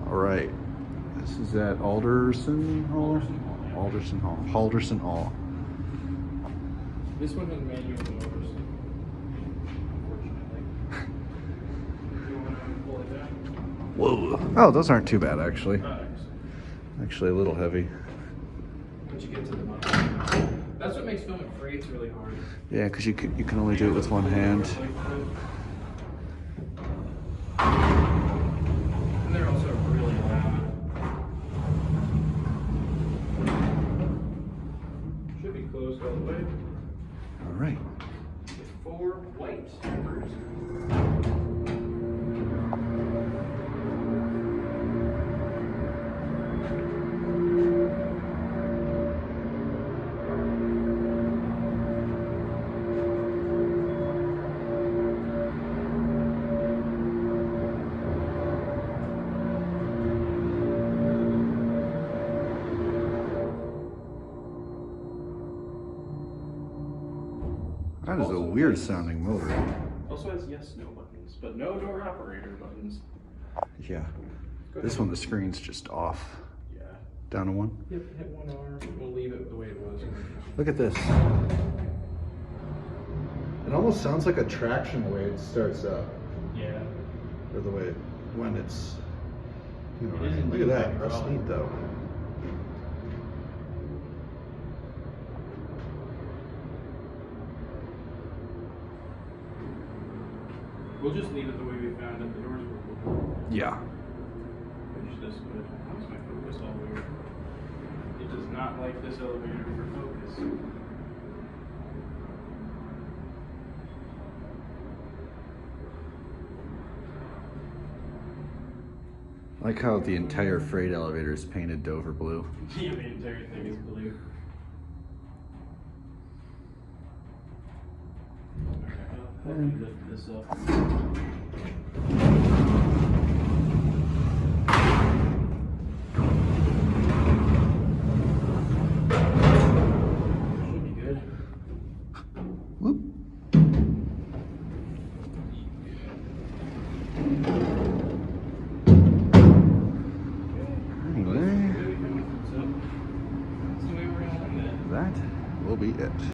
All right. This is at Alderson Hall? Alderson Hall. Alderson Hall. This one has manual motors, unfortunately. Do you want to pull it down? Whoa. Oh, those aren't too bad, actually. Actually, a little heavy. Once you get to the motor. That's what makes filming freight's really hard. Yeah, because you can only do it with one hand. And they're also really loud. Should be closed all the way. All right. With 4 white Bruiser. That is a weird sounding motor. Also has yes/no buttons, but no door operator buttons. Yeah. This one, the screen's just off. Yeah. Down to 1. Yep, hit 1 R. We'll leave it the way it was. Look at this. It almost sounds like a traction the way it starts up. Yeah. Or the way when it's, you know, It is look at that. indeed That's neat though. We'll just leave it the way we found it. The doors were Yeah. finish this, but how's my focus all the way? It does not like this elevator for focus. I like how the entire freight elevator is painted Dover blue. Yeah, the entire thing is blue. I'll help you lift this up.